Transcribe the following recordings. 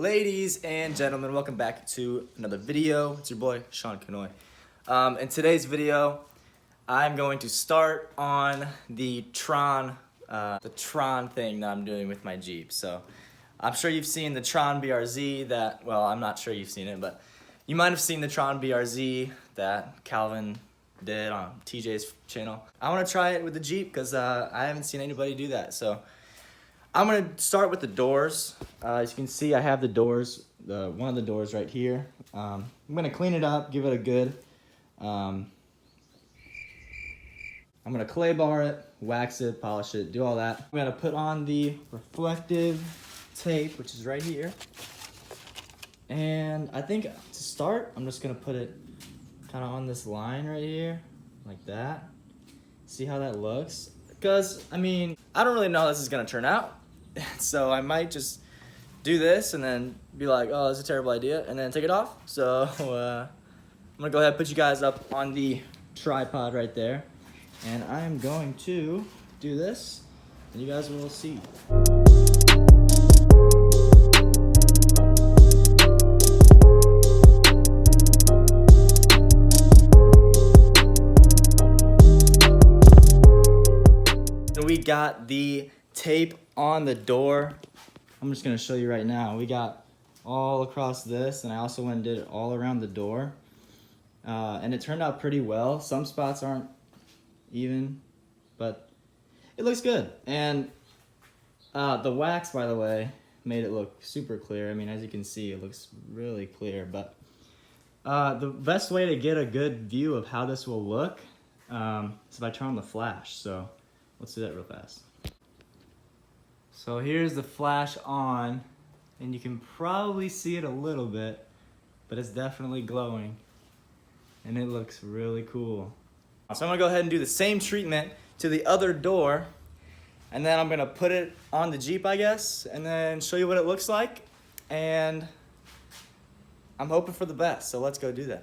Ladies and gentlemen, welcome back to another video. It's your boy, Sean Kanoy. In today's video, I'm going to start on the Tron thing that I'm doing with my Jeep. So, I'm sure you've seen the Tron BRZ that, well, I'm not sure you've seen it, but you might have seen the Tron BRZ that Calvin did on TJ's channel. I want to try it with the Jeep because I haven't seen anybody do that. So, I'm gonna start with the doors. As you can see, I have the doors, one of the doors right here. I'm gonna clean it up, give it a good, I'm gonna clay bar it, wax it, polish it, do all that. I'm gonna put on the reflective tape, which is right here. And I think to start, I'm just gonna put it kind of on this line right here, like that. See how that looks? Because, I mean, I don't really know how this is gonna turn out. So I might just do this and then be like, oh, that's a terrible idea, and then take it off. So I'm gonna go ahead and put you guys up on the tripod right there. And I'm going to do this, and you guys will see. And we got the tape on the door. I'm just gonna show you right now. We got all across this, and I also went and did it all around the door. And it turned out pretty well. Some spots aren't even, but it looks good. And the wax, by the way, made it look super clear. I mean, as you can see, it looks really clear. But the best way to get a good view of how this will look is if I turn on the flash. So let's do that real fast. So here's the flash on, and you can probably see it a little bit, but it's definitely glowing, and it looks really cool. So I'm gonna go ahead and do the same treatment to the other door, and then I'm gonna put it on the Jeep, I guess, and then show you what it looks like, and I'm hoping for the best, so let's go do that.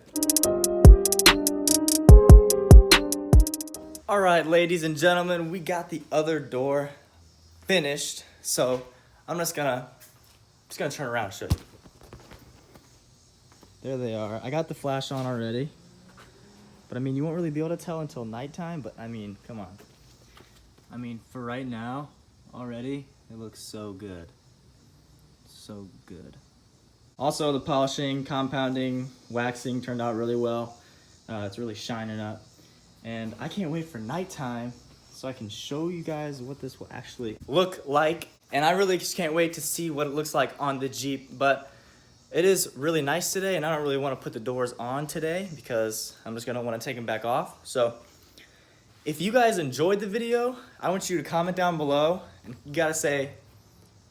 All right, ladies and gentlemen, we got the other door finished. So I'm just gonna turn around and show you. There they are. I got the flash on already. But I mean, you won't really be able to tell until nighttime, but I mean, come on. I mean, for right now, already, it looks so good. So good. Also, the polishing, compounding, waxing turned out really well. It's really shining up. And I can't wait for nighttime so I can show you guys what this will actually look like. And I really just can't wait to see what it looks like on the Jeep. But it is really nice today, and I don't really want to put the doors on today because I'm just gonna want to take them back off. So if you guys enjoyed the video, I want you to comment down below, and you gotta say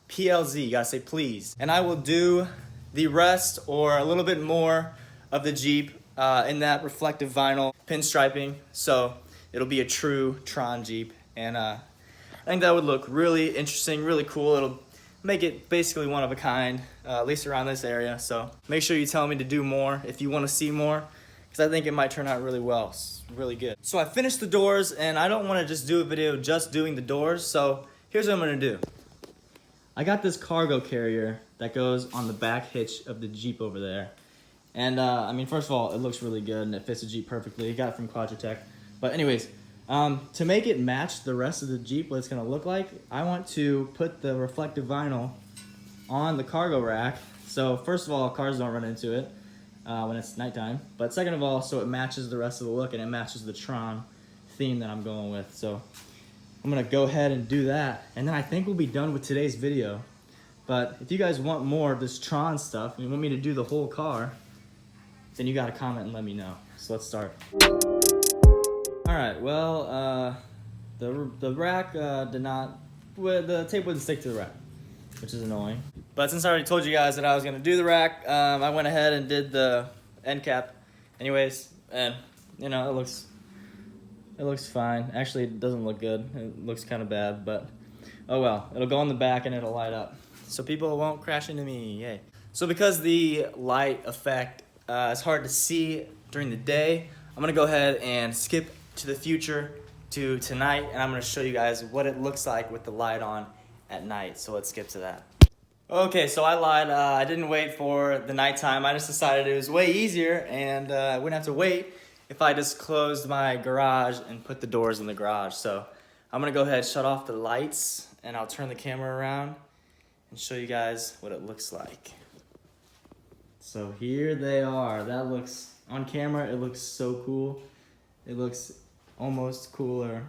PLZ, you gotta say please. And I will do the rest or a little bit more of the Jeep in that reflective vinyl pinstriping. So it'll be a true Tron Jeep, and I think that would look really interesting, really cool. It'll make it basically one of a kind, at least around this area. So make sure you tell me to do more if you want to see more, because I think it might turn out really well. It's really good. So I finished the doors, and I don't want to just do a video just doing the doors. So here's what I'm going to do. I got this cargo carrier that goes on the back hitch of the Jeep over there. And I mean, first of all, it looks really good, and it fits the Jeep perfectly. I got it from Quadratech. But anyways, to make it match the rest of the Jeep, what it's gonna look like, I want to put the reflective vinyl on the cargo rack. So first of all, cars don't run into it when it's nighttime. But second of all, so it matches the rest of the look, and it matches the Tron theme that I'm going with. So I'm gonna go ahead and do that, and then I think we'll be done with today's video. But if you guys want more of this Tron stuff, and you want me to do the whole car, then you gotta comment and let me know. So let's start. All right, well, the rack did not, the tape wouldn't stick to the rack, which is annoying. But since I already told you guys that I was gonna do the rack, I went ahead and did the end cap anyways, and you know, it looks fine. Actually, it doesn't look good. It looks kind of bad, but oh well. It'll go on the back and it'll light up, so people won't crash into me, yay. So because the light effect is hard to see during the day, I'm gonna go ahead and skip to the future to tonight, and I'm gonna show you guys what it looks like with the light on at night. So let's skip to that. Okay, so I lied. I didn't wait for the nighttime. I just decided it was way easier and I wouldn't have to wait if I just closed my garage and put the doors in the garage. So I'm gonna go ahead and shut off the lights and I'll turn the camera around and show you guys what it looks like. So here they are. That looks, on camera, it looks so cool. It looks almost cooler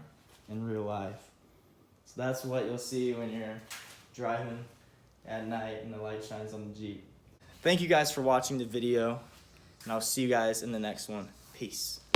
in real life. So that's what you'll see when you're driving at night and the light shines on the Jeep. Thank you guys for watching the video, and I'll see you guys in the next one. Peace.